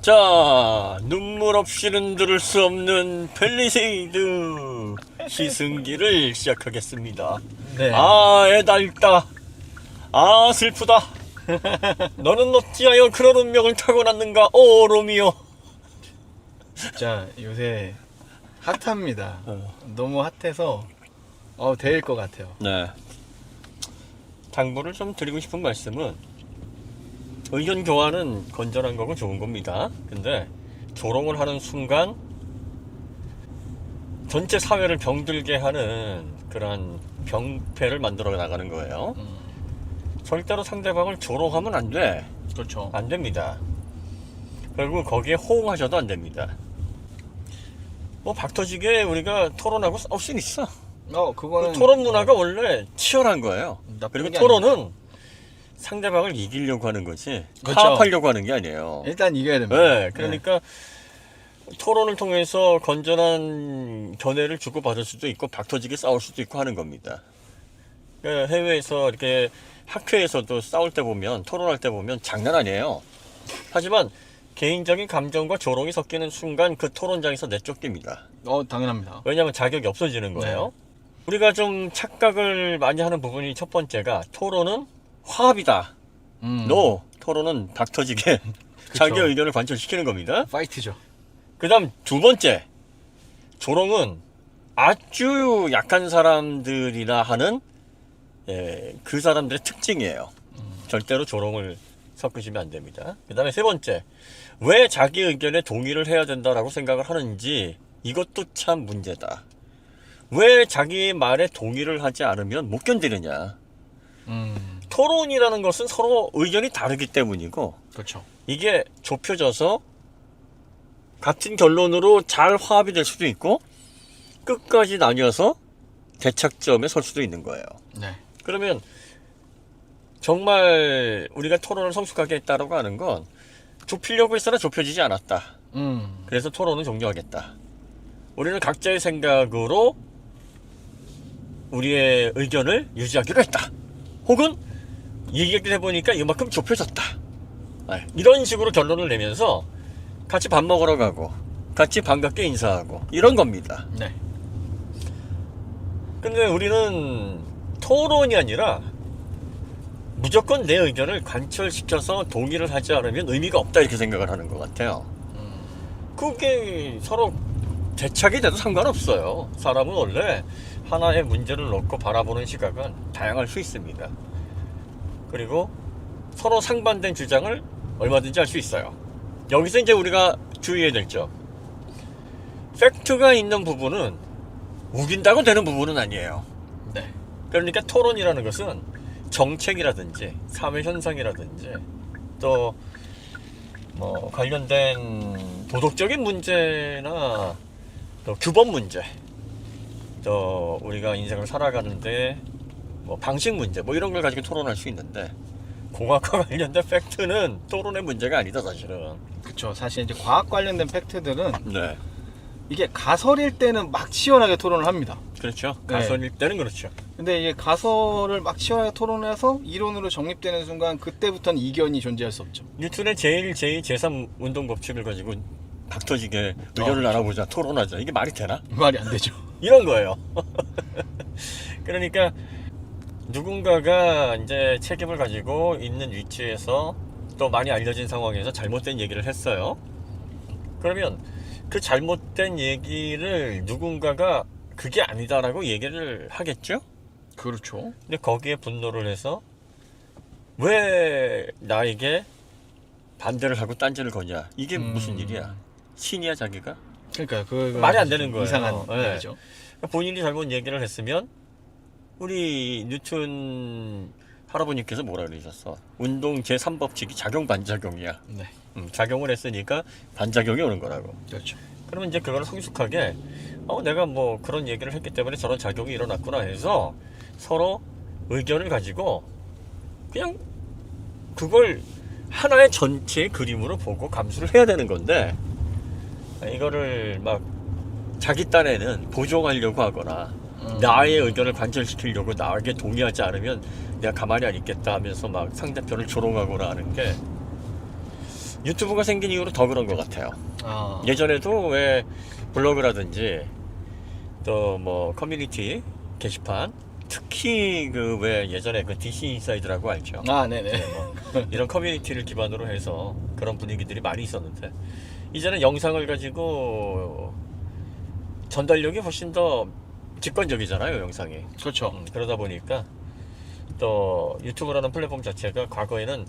자, 눈물 없이는 들을 수 없는 펠리세이드 시승기를 시작하겠습니다. 네. 아, 애달다. 아, 슬프다. 너는 어찌하여 그런 운명을 타고났는가, 오 로미오. 진짜 요새 핫합니다. 너무 핫해서 대일 것 같아요. 네. 당부를 좀 드리고 싶은 말씀은, 의견 교환은 건전한 거고 좋은 겁니다. 근데 조롱을 하는 순간 전체 사회를 병들게 하는 그런 병폐를 만들어 나가는 거예요. 절대로 상대방을 조롱하면 안 돼. 그렇죠. 안 됩니다. 그리고 거기에 호응하셔도 안 됩니다. 뭐 박터지게 우리가 토론하고 싸울 수는 있어. 그거는 토론 문화가 원래 치열한 거예요. 나쁜 그리고 게 토론은 상대방을 이기려고 하는 거지, 그렇죠. 파업하려고 하는 게 아니에요. 일단 이겨야 됩니다. 네, 그러니까 토론을 통해서 건전한 견해를 주고받을 수도 있고 박터지게 싸울 수도 있고 하는 겁니다. 그러니까 해외에서 이렇게 학회에서도 싸울 때 보면, 토론할 때 보면 장난 아니에요. 하지만 개인적인 감정과 조롱이 섞이는 순간 그 토론장에서 내쫓깁니다. 당연합니다. 왜냐하면 자격이 없어지는 거예요. 우리가 좀 착각을 많이 하는 부분이, 첫 번째가 토론은 화합이다. No, 토론은 박터지게 자기 의견을 관철시키는 겁니다. 파이트죠. 그 다음 두 번째, 조롱은 아주 약한 사람들이나 하는 그 사람들의 특징이에요. 절대로 조롱을 섞으시면 안 됩니다. 그 다음에 세 번째, 왜 자기 의견에 동의를 해야 된다라고 생각을 하는지, 이것도 참 문제다. 왜 자기 말에 동의를 하지 않으면 못 견디느냐. 토론이라는 것은 서로 의견이 다르기 때문이고, 그렇죠. 이게 좁혀져서 같은 결론으로 잘 화합이 될 수도 있고, 끝까지 나뉘어서 대착점에 설 수도 있는 거예요. 네. 그러면 정말 우리가 토론을 성숙하게 했다라고 하는 건, 좁히려고 했으나 좁혀지지 않았다. 그래서 토론은 종료하겠다. 우리는 각자의 생각으로 우리의 의견을 유지하기로 했다. 혹은 얘기를 해보니까 이만큼 좁혀졌다. 이런 식으로 결론을 내면서 같이 밥 먹으러 가고, 같이 반갑게 인사하고, 이런 겁니다. 네. 근데 우리는 토론이 아니라 무조건 내 의견을 관철시켜서 동의를 하지 않으면 의미가 없다, 이렇게 생각을 하는 것 같아요. 그게 서로 대착이 돼도 상관없어요. 사람은 원래 하나의 문제를 놓고 바라보는 시각은 다양할 수 있습니다. 그리고 서로 상반된 주장을 얼마든지 할 수 있어요. 여기서 이제 우리가 주의해야 될 점, 팩트가 있는 부분은 우긴다고 되는 부분은 아니에요. 네. 그러니까 토론이라는 것은 정책이라든지 사회현상이라든지 또 뭐 관련된 도덕적인 문제나 또 규범 문제, 또 우리가 인생을 살아가는데 뭐 방식 문제, 뭐 이런 걸 가지고 토론할 수 있는데, 공학과 관련된 팩트는 토론의 문제가 아니다, 사실은. 그렇죠. 사실 이제 과학 관련된 팩트들은 네, 이게 가설일 때는 막 치열하게 토론을 합니다. 그렇죠. 네. 가설일 때는 그렇죠. 근데 이게 가설을 막 치열하게 토론해서 이론으로 정립되는 순간, 그때부터는 이견이 존재할 수 없죠. 뉴턴의 제1, 제2, 제3 운동 법칙을 가지고 박터지게 의견을 나눠보자, 토론하자, 이게 말이 되나? 말이 안 되죠. 이런 거예요. 그러니까 누군가가 이제 책임을 가지고 있는 위치에서 또 많이 알려진 상황에서 잘못된 얘기를 했어요. 그러면 그 잘못된 얘기를 누군가가 그게 아니다라고 얘기를 하겠죠? 그렇죠. 근데 거기에 분노를 해서 왜 나에게 반대를 하고 딴지를 거냐, 이게 무슨 일이야? 신이야 자기가? 그러니까 그 말이 안 되는 거예요. 이상한 네. 얘기죠. 본인이 잘못 얘기를 했으면, 우리 뉴턴 할아버님께서 뭐라 그러셨어? 운동 제3법칙이 작용 반작용이야. 네. 작용을 했으니까 반작용이 오는 거라고. 그렇죠. 그러면 이제 그걸 성숙하게, 내가 뭐 그런 얘기를 했기 때문에 저런 작용이 일어났구나 해서 서로 의견을 가지고 그냥 그걸 하나의 전체 그림으로 보고 감수를 해야 되는 건데, 이거를 막 자기 딴에는 보정하려고 하거나 나의 의견을 관철시키려고 나에게 동의하지 않으면 내가 가만히 안 있겠다 하면서 막 상대편을 조롱하거나 하는 게, 유튜브가 생긴 이후로 더 그런 것 같아요. 아, 예전에도 왜 블로그라든지 또 뭐 커뮤니티 게시판, 특히 그 왜 예전에 그 DC 인사이드라고 알죠? 아, 네네. 이런 커뮤니티를 기반으로 해서 그런 분위기들이 많이 있었는데, 이제는 영상을 가지고 전달력이 훨씬 더 직관적이잖아요, 영상이. 그렇죠. 그러다 보니까 또 유튜브라는 플랫폼 자체가 과거에는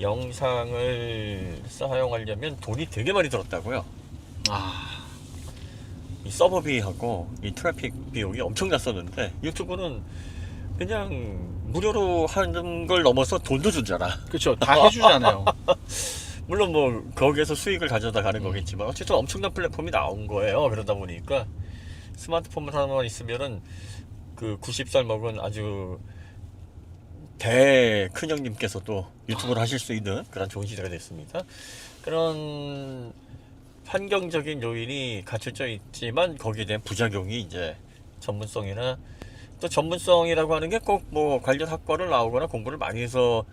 영상을 사용하려면 돈이 되게 많이 들었다고요. 아, 이 서버비하고 이 트래픽 비용이 엄청났었는데, 유튜브는 그냥 무료로 하는 걸 넘어서 돈도 주잖아. 그렇죠. 다 해주잖아요. 물론 뭐 거기에서 수익을 가져다 가는 거겠지만 어쨌든 엄청난 플랫폼이 나온 거예요. 그러다 보니까 스마트폰 하나만 있으면은 그 90살 먹은 아주 대 큰형님께서도 유튜브를 하실 수 있는 그런 좋은 시대가 됐습니다. 그런 환경적인 요인이 갖춰져 있지만 거기에 대한 부작용이 이제 전문성이나, 또 전문성이라고 하는 게 꼭 뭐 관련 학과를 나오거나 공부를 많이 해서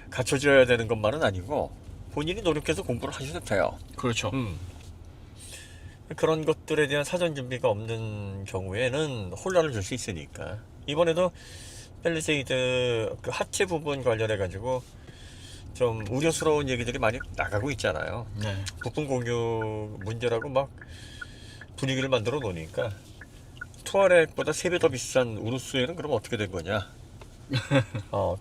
갖춰져야 되는 것만은 아니고 본인이 노력해서 공부를 하셔도 돼요. 그렇죠. 그런 것들에 대한 사전 준비가 없는 경우에는 혼란을 줄 수 있으니까, 이번에도 펠리세이드 그 하체 부분 관련해 가지고 좀 우려스러운 얘기들이 많이 나가고 있잖아요. 네. 부품 공유 문제라고 막 분위기를 만들어 놓으니까, 투아렉보다 3배 더 비싼 우루스에는 그럼 어떻게 된 거냐?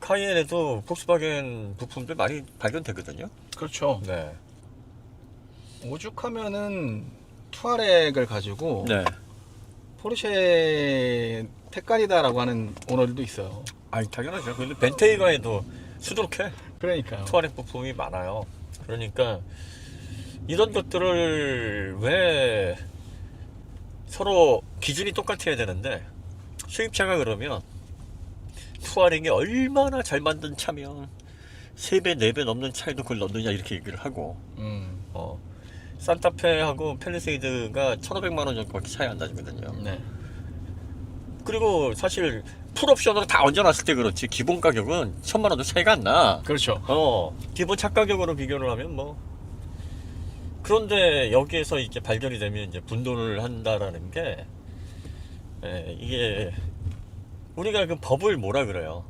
카이엔에도 폭스바겐 부품들 많이 발견되거든요. 그렇죠. 네. 오죽하면은 투아렉을 가지고 네. 포르쉐 택깔이다라고 하는 오너들도 있어요. 아니 당연하죠. 근데 벤테이가에도 수두룩해. 그러니까요. 투아렉 부품이 많아요. 그러니까 이런 것들을 왜 서로 기준이 똑같아야 되는데, 수입차가 그러면 투아렉이 얼마나 잘 만든 차면 3배, 4배 넘는 차에도 그걸 넣느냐 이렇게 얘기를 하고, 산타페하고 펠리세이드가 1,500만 원 정도밖에 차이 안 나거든요. 네. 그리고 사실 풀옵션으로 다 얹어놨을 때 그렇지 기본 가격은 1,000만 원도 차이가 안 나. 그렇죠. 기본 차 가격으로 비교를 하면 뭐. 그런데 여기에서 이제 발견이 되면 이제 분돈을 한다라는 게, 이게 우리가 그 법을 뭐라 그래요?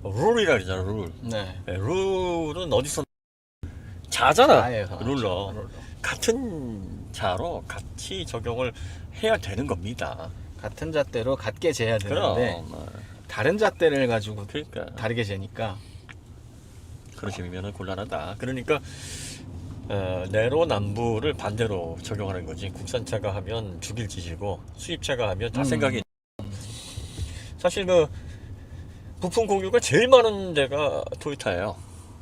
룰이라 그러잖아, 룰. 네. 룰은 어디서 자잖아. 자예요. 룰러. 같은 자로 같이 적용을 해야 되는 겁니다. 같은 잣대로 같게 재야 되는데 그럼 다른 잣대를 가지고 그러니까 다르게 재니까 그러시면은 곤란하다. 그러니까 내로남불을 반대로 적용하는 거지. 국산차가 하면 죽일 짓이고 수입차가 하면 다 생각이. 사실 그 부품 공유가 제일 많은 데가 토요타예요.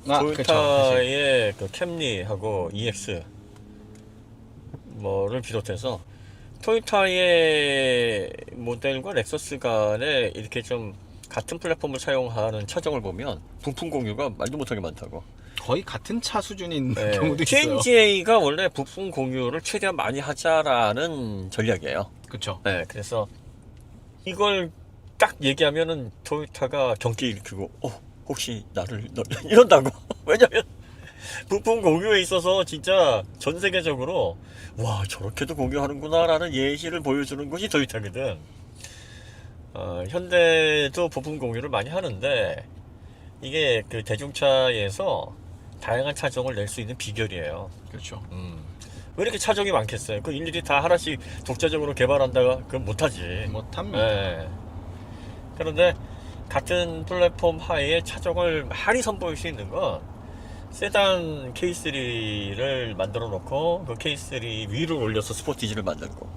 토요타의 그 캠리하고 EX 뭐를 비롯해서 토요타의 모델과 렉서스 간에 이렇게 좀 같은 플랫폼을 사용하는 차종을 보면 부품 공유가 말도 못하게 많다고. 거의 같은 차 수준인 경우도 있어요. TNGA가 원래 부품 공유를 최대한 많이 하자라는 전략이에요. 그렇죠. 네, 그래서 이걸 딱 얘기하면은 토요타가 경기 일으키고, 혹시 나를 이런다고. 왜냐면 부품 공유에 있어서 진짜 전 세계적으로 와 저렇게도 공유하는구나라는 예시를 보여주는 것이 토요타거든. 현대도 부품 공유를 많이 하는데 이게 그 대중차에서 다양한 차종을 낼 수 있는 비결이에요. 그렇죠. 왜 이렇게 차종이 많겠어요? 그 일일이 다 하나씩 독자적으로 개발한다가 그건 못하지. 못합니다. 네. 그런데 같은 플랫폼 하에 차종을 많이 선보일 수 있는 건 세단 K3를 만들어 놓고 그 K3 위를 올려서 스포티지를 만들고,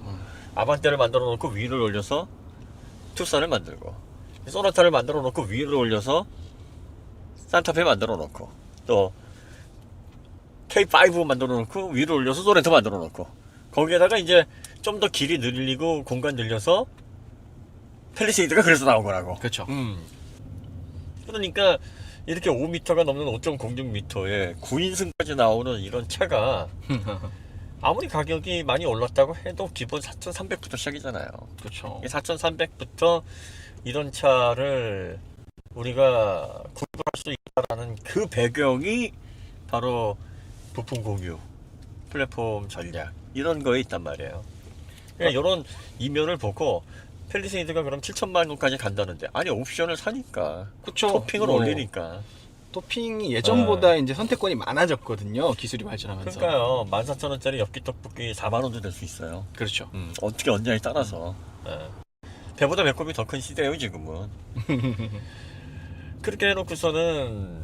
아반떼를 만들어 놓고 위를 올려서 투싼을 만들고, 소나타를 만들어 놓고 위를 올려서 산타페 만들어 놓고, 또 K5 만들어 놓고 위를 올려서 소렌토 만들어 놓고, 거기에다가 이제 좀 더 길이 늘리고 공간 늘려서 펠리세이드가 그래서 나온 거라고. 그렇죠. 그러니까 이렇게 5m가 넘는 5.06m에 9인승까지 나오는 이런 차가 아무리 가격이 많이 올랐다고 해도 기본 4,300부터 시작이잖아요. 그렇죠. 4,300부터 이런 차를 우리가 구입할 수 있다라는 그 배경이 바로 부품 공유, 플랫폼 전략 이런 거에 있단 말이에요. 그러니까 이런 이면을 보고 펠리세이드가 그럼 7천만 원까지 간다는데 아니 옵션을 사니까 그쵸. 토핑을 뭐, 올리니까 토핑이 예전보다 이제 선택권이 많아졌거든요. 기술이 발전하면서. 그러니까요 14,000원짜리 엽기 떡볶이 4만 원도 될 수 있어요. 그렇죠. 어떻게 얻냐에 따라서 배보다 배꼽이 더 큰 시대예요 지금은. 그렇게 해놓고서는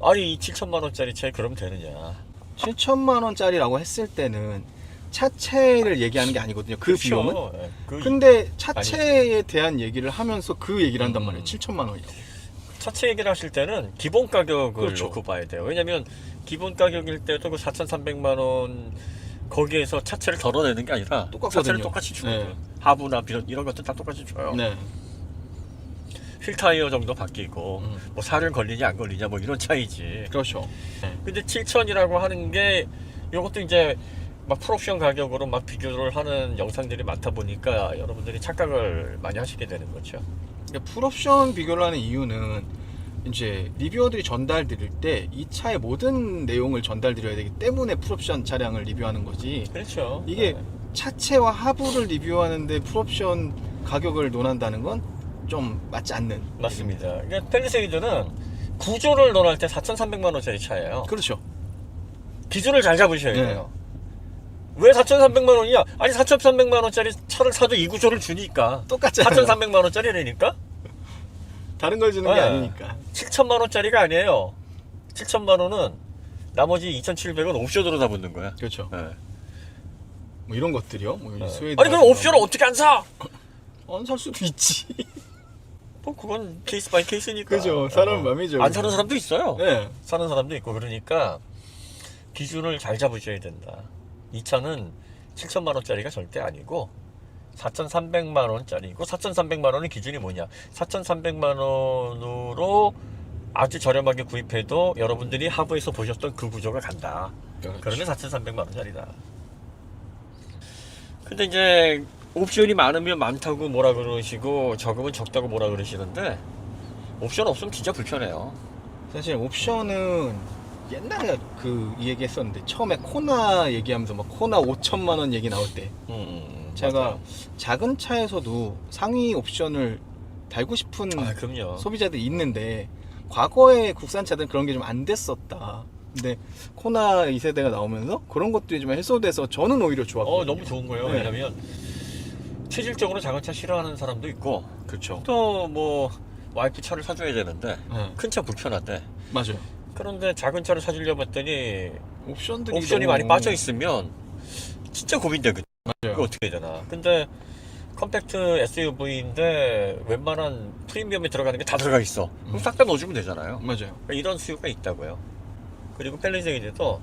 아니 이 7천만 원짜리 차 그럼 되느냐. 7천만 원짜리라고 했을 때는 차체를 얘기하는 게 아니거든요. 그 그렇죠. 비용은. 예, 근데 차체에 대한 얘기를 하면서 그 얘기를 한단 말이에요. 7천만 원이라고. 차체 얘기를 하실 때는 기본 가격을 그렇죠. 놓고 봐야 돼요. 왜냐면 기본 가격일 때도 그 4,300만 원 거기에서 차체를 덜어내는 게 아니라 똑같거든요. 차체를 똑같이 주거든. 네. 하부나 이런 것들 다 똑같이 줘요. 네. 휠 타이어 정도 바뀌고 뭐 살을 걸리냐 안 걸리냐 뭐 이런 차이지. 그렇죠. 근데 7천이라고 하는 게 이것도 이제 막 풀옵션 가격으로 막 비교를 하는 영상들이 많다 보니까 여러분들이 착각을 많이 하시게 되는 거죠. 풀옵션 비교를 하는 이유는 이제 리뷰어들이 전달 드릴 때 이 차의 모든 내용을 전달 드려야 되기 때문에 풀옵션 차량을 리뷰하는 거지. 그렇죠. 이게 네. 차체와 하부를 리뷰하는데 풀옵션 가격을 논한다는 건 좀 맞지 않는. 맞습니다. 그러니까 펠리세이드는 구조를 논할 때 4,300만 원짜리 차예요. 그렇죠. 기준을 잘 잡으셔야 네. 돼요. 왜 4,300만 원이야? 아니 4,300만 원짜리 차를 사도 이 구조를 주니까 똑같잖아요. 4,300만 원짜리라니까? 다른 걸 주는 게 네. 아니니까. 7천만 원짜리가 아니에요. 7천만 원은 나머지 2,700원 옵션으로 다 붙는 거야. 그렇죠. 네. 뭐 이런 것들이요. 뭐 네. 스웨덴 아니 그럼 옵션을 어떻게 안 사? 안 살 수도 있지. 뭐 그건 케이스 바이 케이스니까. 그죠. 사람 맘이죠. 안 사는 사람도 있어요. 네. 사는 사람도 있고 그러니까 기준을 잘 잡으셔야 된다. 이 차는 7천만 원짜리가 절대 아니고 4,300만 원짜리고 4,300만 원의 기준이 뭐냐? 4,300만 원으로 아주 저렴하게 구입해도 여러분들이 하부에서 보셨던 그 구조가 간다. 그렇죠. 그러면 4,300만 원짜리다. 근데 이제 옵션이 많으면 많다고 뭐라 그러시고 적으면 적다고 뭐라 그러시는데 옵션 없으면 진짜 불편해요. 사실 옵션은 옛날에 이 얘기 했었는데 처음에 코나 얘기하면서 막 코나 5천만 원 얘기 나올 때 제가 맞아요. 작은 차에서도 상위 옵션을 달고 싶은 그럼요. 소비자들이 있는데 과거에 국산차들은 그런 게 좀 안 됐었다. 근데 코나 2세대가 나오면서 그런 것들이 좀 해소돼서 저는 오히려 좋았거든요. 너무 좋은 거예요. 네. 왜냐면 체질적으로 작은 차 싫어하는 사람도 있고 그렇죠. 또 뭐 와이프 차를 사줘야 되는데 네. 큰 차 불편한데 맞아요. 그런데 작은 차를 사주려고 했더니 옵션들이 옵션이 너무- 많이 빠져 있으면 진짜 고민되거든. 맞아요. 이거 어떻게 해야 되나. 근데 컴팩트 SUV인데 웬만한 프리미엄에 들어가는 게 다 들어가 있어. 그럼 싹 다 넣어주면 되잖아요. 맞아요. 그러니까 이런 수요가 있다고요. 그리고 펠리세이드도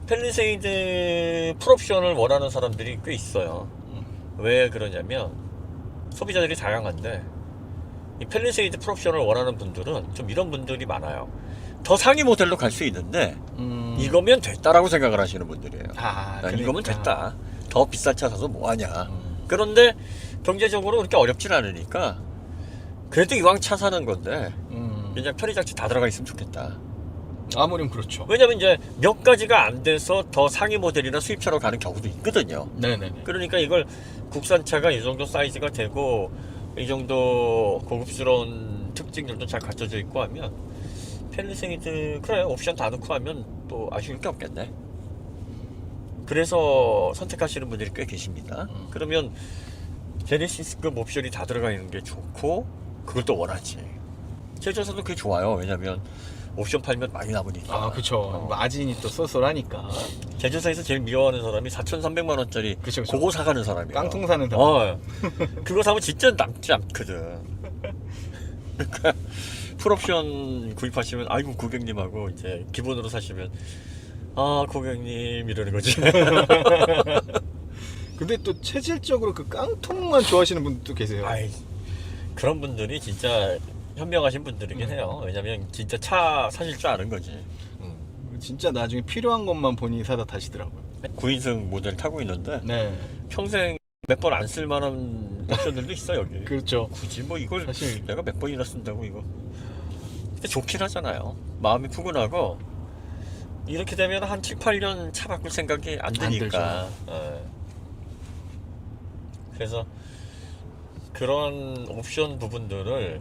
펠리세이드 풀옵션을 원하는 사람들이 꽤 있어요. 왜 그러냐면 소비자들이 다양한데 이 펠리세이드 풀옵션을 원하는 분들은 좀 이런 분들이 많아요. 더 상위 모델로 갈 수 있는데 이거면 됐다라고 생각을 하시는 분들이에요. 이거면 됐다. 더 비싼 차 사서 뭐하냐. 그런데 경제적으로 그렇게 어렵진 않으니까 그래도 이왕 차 사는 건데 그냥 편의장치 다 들어가 있으면 좋겠다. 아무렴 그렇죠. 왜냐면 이제 몇 가지가 안 돼서 더 상위 모델이나 수입차로 가는 경우도 있거든요. 네네네. 그러니까 이걸 국산차가 이 정도 사이즈가 되고 이 정도 고급스러운 특징들도 잘 갖춰져 있고 하면 펠리세이드 그래 옵션 다 넣고 하면 또 아쉬울 게 없겠네. 그래서 선택하시는 분들이 꽤 계십니다. 그러면 제네시스급 옵션이 다 들어가 있는 게 좋고 그걸 또 원하지. 제조사도 그게 좋아요. 왜냐면 옵션 팔면 많이 남으니까. 그쵸. 마진이 또 쏠쏠하니까. 제조사에서 제일 미워하는 사람이 4,300만 원짜리 그쵸. 그거 사가는 사람이에요. 깡통 사는 사람. 그거 사면 진짜 남지 않거든. 그러니까 풀옵션 구입하시면 아이고 고객님하고 이제 기본으로 사시면 고객님 이러는 거지. 근데 또 체질적으로 그 깡통만 좋아하시는 분들도 계세요. 그런 분들이 진짜 현명하신 분들이긴 해요. 왜냐면 진짜 차 사실 줄 아는 거지. 진짜 나중에 필요한 것만 본인이 사다 타시더라고요. 9인승 모델 타고 있는데 네. 평생 몇 번 안 쓸만한 옵션들도 있어 여기. 그렇죠. 굳이 뭐 이걸 사실 내가 몇 번이나 쓴다고 이거 근데 좋긴 하잖아요. 마음이 푸근하고 이렇게 되면 한 7, 8년 차 바꿀 생각이 안 드니까. 예. 그래서 그런 옵션 부분들을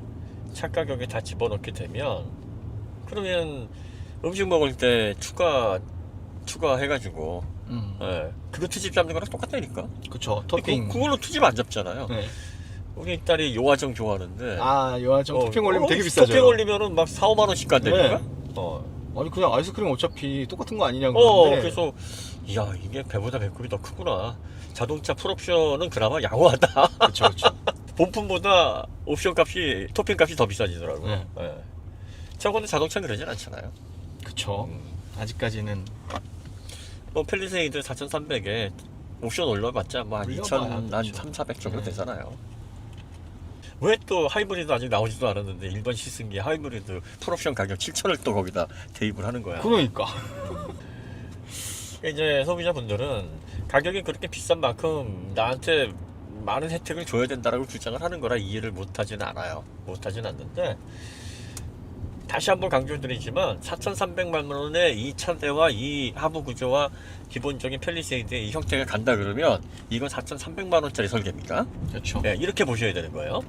차 가격에 다 집어넣게 되면 그러면 음식 먹을 때 추가해가지고 예. 그거 트집 잡는 거랑 똑같다니까. 그쵸. 토핑. 그걸로 트집 안 잡잖아요. 네. 우리 딸이 요화정 좋아하는데 아, 요아정 토핑 올리면 되게 비싸죠. 토핑 올리면은 막 4, 5만 원씩 간다니까. 아니 그냥 아이스크림 어차피 똑같은 거 아니냐고 그러는데 그래서 이야 이게 배보다 배꼽이 더 크구나. 자동차 풀옵션은 그나마 양호하다. 그쵸 그쵸. 본품보다 옵션 값이 토핑 값이 더 비싸지더라고요. 네. 예. 저거는 자동차는 그러진 않잖아요. 그쵸. 아직까지는 뭐 펠리세이드 4,300에 옵션 올려봤자 뭐 한 2,000, 한 그렇죠. 3,400 정도 네. 되잖아요. 왜 또 하이브리드 아직 나오지도 않았는데 일반 시승기 하이브리드 풀옵션 가격 7,000을 또 거기다 대입을 하는 거야. 그러니까. 이제 소비자분들은 가격이 그렇게 비싼 만큼 나한테 많은 혜택을 줘야 된다라고 주장을 하는 거라 이해를 못하지는 않아요. 못하지는 않는데 다시 한번 강조드리지만 4,300만 원의 이 차대와 이 하부 구조와 기본적인 펠리세이드의 이 형태가 간다 그러면 이건 4,300만 원짜리 설계입니까? 그렇죠. 네, 이렇게 보셔야 되는 거예요.